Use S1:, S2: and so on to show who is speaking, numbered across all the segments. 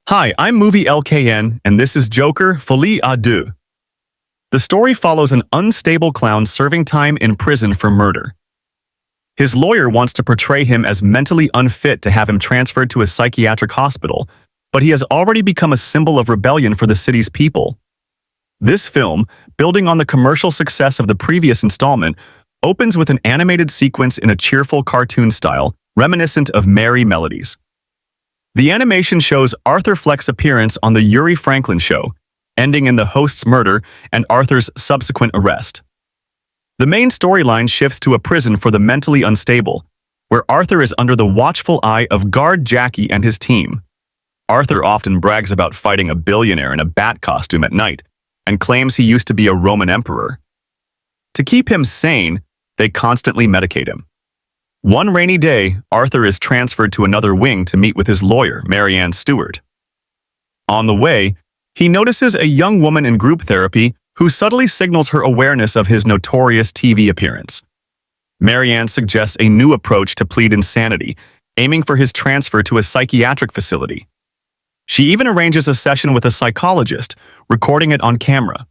S1: Hi, I'm Movie LKN, and this is Joker, Folie à Deux. The story follows an unstable clown serving time in prison for murder. His lawyer wants to portray him as mentally unfit to have him transferred to a psychiatric hospital, but he has already become a symbol of rebellion for the city's people. This film, building on the commercial success of the previous installment, opens with an animated sequence in a cheerful cartoon style, reminiscent of Merry Melodies. The animation shows Arthur Fleck's appearance on The Yuri Franklin Show, ending in the host's murder and Arthur's subsequent arrest. The main storyline shifts to a prison for the mentally unstable, where Arthur is under the watchful eye of guard Jackie and his team. Arthur often brags about fighting a billionaire in a bat costume at night and claims he used to be a Roman emperor. To keep him sane, they constantly medicate him. One rainy day, Arthur is transferred to another wing to meet with his lawyer, Marianne Stewart. On the way, he notices a young woman in group therapy who subtly signals her awareness of his notorious TV appearance. Marianne suggests a new approach to plead insanity, aiming for his transfer to a psychiatric facility. She even arranges a session with a psychologist, recording it on camera.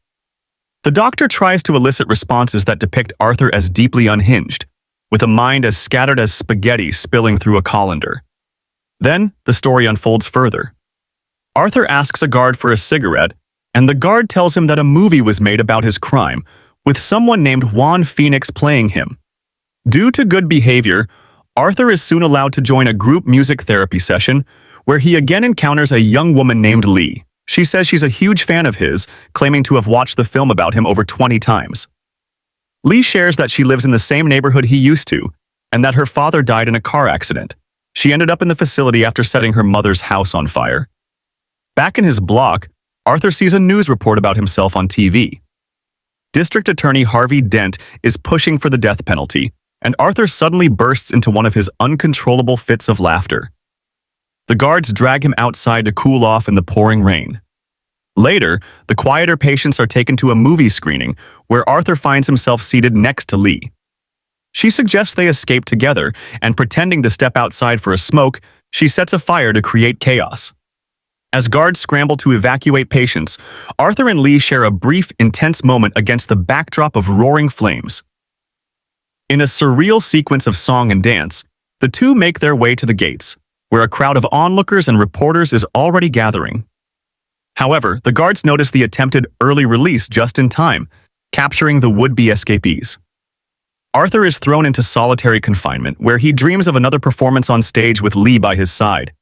S1: The doctor tries to elicit responses that depict Arthur as deeply unhinged, with a mind as scattered as spaghetti spilling through a colander. Then, the story unfolds further. Arthur asks a guard for a cigarette, and the guard tells him that a movie was made about his crime, with someone named Joaquin Phoenix playing him. Due to good behavior, Arthur is soon allowed to join a group music therapy session, where he again encounters a young woman named Leigh. She says she's a huge fan of his, claiming to have watched the film about him over 20 times. Leigh shares that she lives in the same neighborhood he used to, and that her father died in a car accident. She ended up in the facility after setting her mother's house on fire. Back in his block, Arthur sees a news report about himself on TV. District Attorney Harvey Dent is pushing for the death penalty, and Arthur suddenly bursts into one of his uncontrollable fits of laughter. The guards drag him outside to cool off in the pouring rain. Later, the quieter patients are taken to a movie screening where Arthur finds himself seated next to Leigh. She suggests they escape together, and pretending to step outside for a smoke, she sets a fire to create chaos. As guards scramble to evacuate patients, Arthur and Leigh share a brief, intense moment against the backdrop of roaring flames. In a surreal sequence of song and dance, the two make their way to the gates, where a crowd of onlookers and reporters is already gathering. However, the guards notice the attempted early release just in time, capturing the would-be escapees. Arthur is thrown into solitary confinement, where he dreams of another performance on stage with Leigh by his side.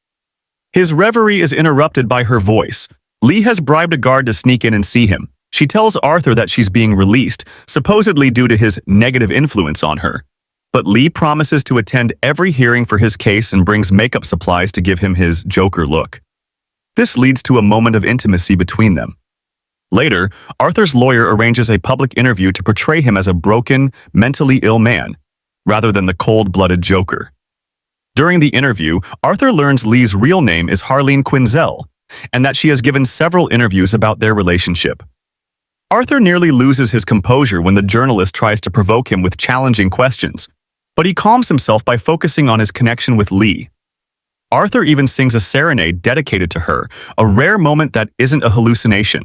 S1: His reverie is interrupted by her voice. Leigh has bribed a guard to sneak in and see him. She tells Arthur that she's being released, supposedly due to his negative influence on her. But Leigh promises to attend every hearing for his case and brings makeup supplies to give him his Joker look. This leads to a moment of intimacy between them. Later, Arthur's lawyer arranges a public interview to portray him as a broken, mentally ill man, rather than the cold-blooded Joker. During the interview, Arthur learns Leigh's real name is Lee Quinzel, and that she has given several interviews about their relationship. Arthur nearly loses his composure when the journalist tries to provoke him with challenging questions, but he calms himself by focusing on his connection with Leigh. Arthur even sings a serenade dedicated to her, a rare moment that isn't a hallucination.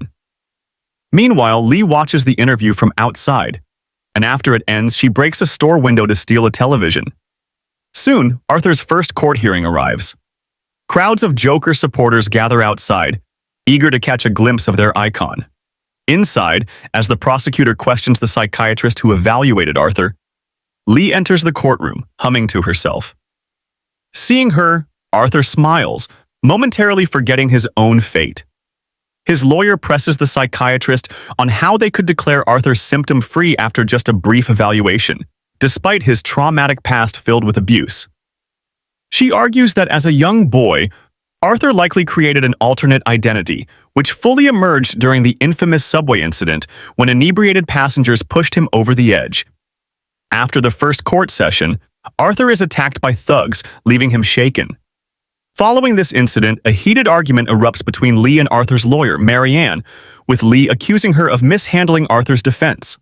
S1: Meanwhile, Leigh watches the interview from outside, and after it ends, she breaks a store window to steal a television. Soon, Arthur's first court hearing arrives. Crowds of Joker supporters gather outside, eager to catch a glimpse of their icon. Inside, as the prosecutor questions the psychiatrist who evaluated Arthur, Leigh enters the courtroom, humming to herself. Seeing her, Arthur smiles, momentarily forgetting his own fate. His lawyer presses the psychiatrist on how they could declare Arthur symptom-free after just a brief evaluation, despite his traumatic past filled with abuse. She argues that as a young boy, Arthur likely created an alternate identity, which fully emerged during the infamous subway incident when inebriated passengers pushed him over the edge. After the first court session, Arthur is attacked by thugs, leaving him shaken. Following this incident, a heated argument erupts between Leigh and Arthur's lawyer, Marianne, with Leigh accusing her of mishandling Arthur's defense.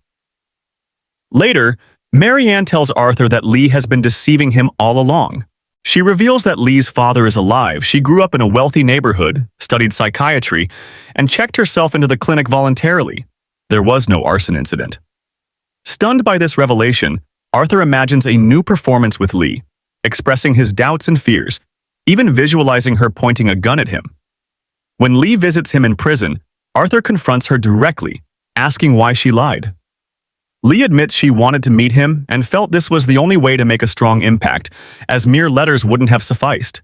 S1: Later, Marianne tells Arthur that Leigh has been deceiving him all along, She reveals that Lee's father is alive. She grew up in a wealthy neighborhood, studied psychiatry, and checked herself into the clinic voluntarily. There was no arson incident. Stunned by this revelation, Arthur imagines a new performance with Leigh, expressing his doubts and fears, even visualizing her pointing a gun at him. When Leigh visits him in prison, Arthur confronts her directly, asking why she lied. Leigh admits she wanted to meet him and felt this was the only way to make a strong impact, as mere letters wouldn't have sufficed.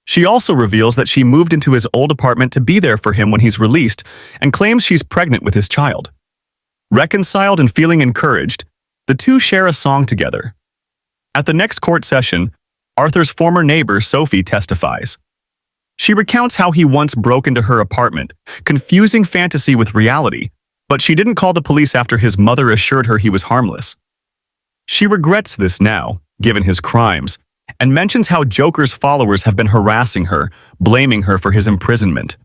S1: She also reveals that she moved into his old apartment to be there for him when he's released and claims she's pregnant with his child. Reconciled and feeling encouraged, the two share a song together. At the next court session, Arthur's former neighbor, Sophie, testifies. She recounts how he once broke into her apartment, confusing fantasy with reality, but she didn't call the police after his mother assured her he was harmless. She regrets this now, given his crimes, and mentions how Joker's followers have been harassing her, blaming her for his imprisonment.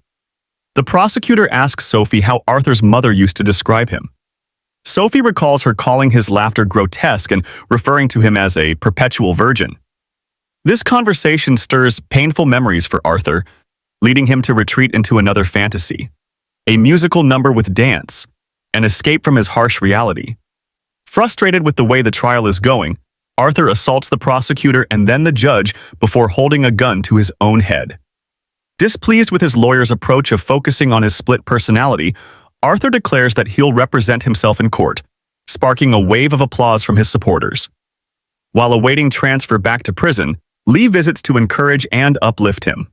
S1: The prosecutor asks Sophie how Arthur's mother used to describe him. Sophie recalls her calling his laughter grotesque and referring to him as a perpetual virgin. This conversation stirs painful memories for Arthur, leading him to retreat into another fantasy, a musical number with dance, an escape from his harsh reality. Frustrated with the way the trial is going, Arthur assaults the prosecutor and then the judge before holding a gun to his own head. Displeased with his lawyer's approach of focusing on his split personality, Arthur declares that he'll represent himself in court, sparking a wave of applause from his supporters. While awaiting transfer back to prison, Leigh visits to encourage and uplift him.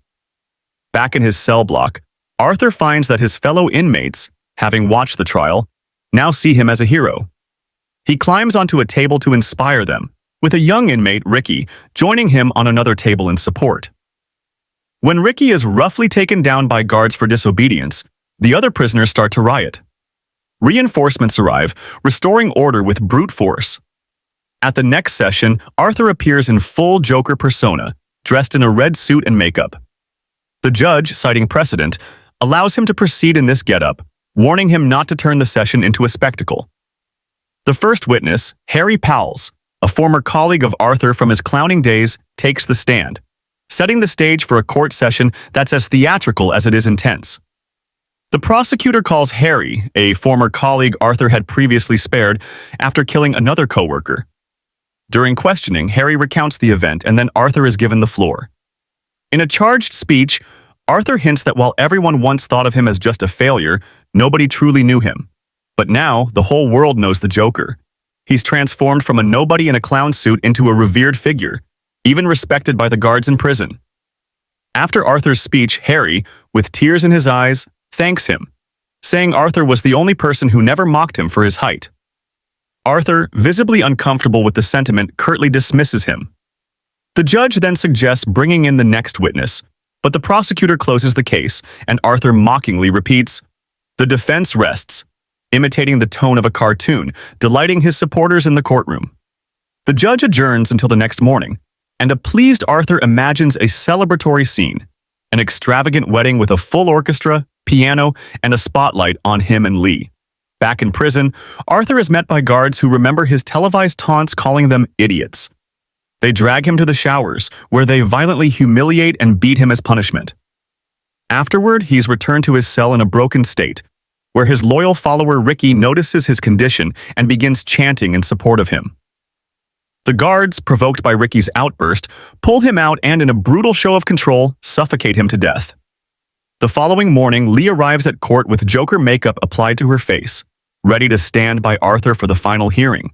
S1: Back in his cell block, Arthur finds that his fellow inmates, having watched the trial, now see him as a hero. He climbs onto a table to inspire them, with a young inmate, Ricky, joining him on another table in support. When Ricky is roughly taken down by guards for disobedience, the other prisoners start to riot. Reinforcements arrive, restoring order with brute force. At the next session, Arthur appears in full Joker persona, dressed in a red suit and makeup. The judge, citing precedent, allows him to proceed in this getup, warning him not to turn the session into a spectacle. The first witness, Harry Lawtey, a former colleague of Arthur from his clowning days, takes the stand, setting the stage for a court session that's as theatrical as it is intense. The prosecutor calls Harry, a former colleague Arthur had previously spared after killing another coworker. During questioning, Harry recounts the event and then Arthur is given the floor. In a charged speech, Arthur hints that while everyone once thought of him as just a failure, nobody truly knew him. But now, the whole world knows the Joker. He's transformed from a nobody in a clown suit into a revered figure, even respected by the guards in prison. After Arthur's speech, Harry, with tears in his eyes, thanks him, saying Arthur was the only person who never mocked him for his height. Arthur, visibly uncomfortable with the sentiment, curtly dismisses him. The judge then suggests bringing in the next witness, but the prosecutor closes the case, and Arthur mockingly repeats, "The defense rests," imitating the tone of a cartoon, delighting his supporters in the courtroom. The judge adjourns until the next morning, and a pleased Arthur imagines a celebratory scene, an extravagant wedding with a full orchestra, piano, and a spotlight on him and Leigh. Back in prison, Arthur is met by guards who remember his televised taunts calling them idiots. They drag him to the showers, where they violently humiliate and beat him as punishment. Afterward, he's returned to his cell in a broken state, where his loyal follower Ricky notices his condition and begins chanting in support of him. The guards, provoked by Ricky's outburst, pull him out and, in a brutal show of control, suffocate him to death. The following morning, Leigh arrives at court with Joker makeup applied to her face, ready to stand by Arthur for the final hearing.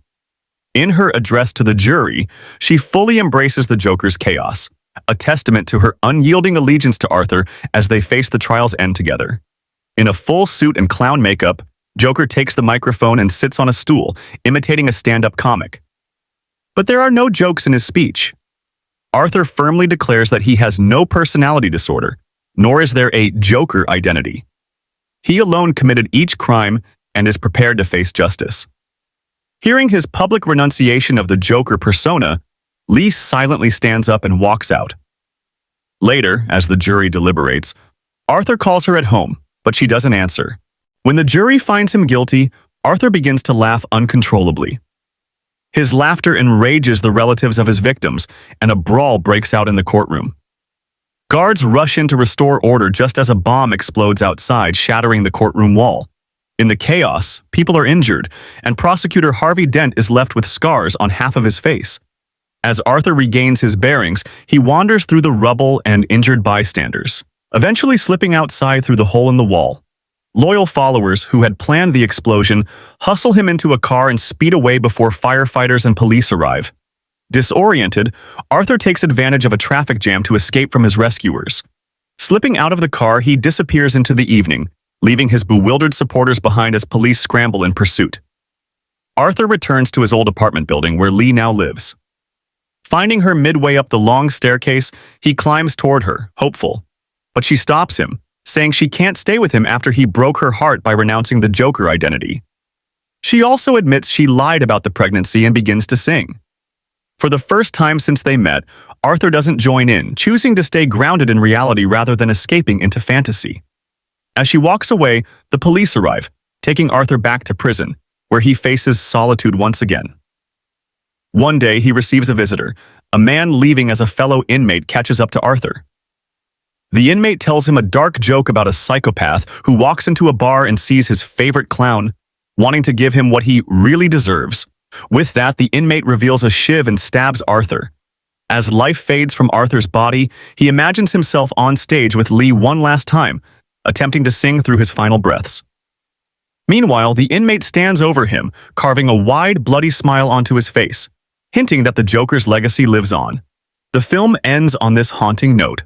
S1: In her address to the jury, she fully embraces the Joker's chaos, a testament to her unyielding allegiance to Arthur as they face the trial's end together. In a full suit and clown makeup, Joker takes the microphone and sits on a stool, imitating a stand-up comic. But there are no jokes in his speech. Arthur firmly declares that he has no personality disorder, nor is there a Joker identity. He alone committed each crime and is prepared to face justice. Hearing his public renunciation of the Joker persona, Leigh silently stands up and walks out. Later, as the jury deliberates, Arthur calls her at home, but she doesn't answer. When the jury finds him guilty, Arthur begins to laugh uncontrollably. His laughter enrages the relatives of his victims, and a brawl breaks out in the courtroom. Guards rush in to restore order just as a bomb explodes outside, shattering the courtroom wall. In the chaos, people are injured, and prosecutor Harvey Dent is left with scars on half of his face. As Arthur regains his bearings, he wanders through the rubble and injured bystanders, eventually slipping outside through the hole in the wall. Loyal followers who had planned the explosion hustle him into a car and speed away before firefighters and police arrive. Disoriented, Arthur takes advantage of a traffic jam to escape from his rescuers. Slipping out of the car, he disappears into the evening, leaving his bewildered supporters behind as police scramble in pursuit. Arthur returns to his old apartment building where Leigh now lives. Finding her midway up the long staircase, he climbs toward her, hopeful. But she stops him, saying she can't stay with him after he broke her heart by renouncing the Joker identity. She also admits she lied about the pregnancy and begins to sing. For the first time since they met, Arthur doesn't join in, choosing to stay grounded in reality rather than escaping into fantasy. As she walks away, the police arrive, taking Arthur back to prison, where he faces solitude once again. One day, he receives a visitor. A man leaving as a fellow inmate catches up to Arthur. The inmate tells him a dark joke about a psychopath who walks into a bar and sees his favorite clown, wanting to give him what he really deserves. With that, the inmate reveals a shiv and stabs Arthur. As life fades from Arthur's body, he imagines himself on stage with Leigh one last time, attempting to sing through his final breaths. Meanwhile, the inmate stands over him, carving a wide, bloody smile onto his face, hinting that the Joker's legacy lives on. The film ends on this haunting note.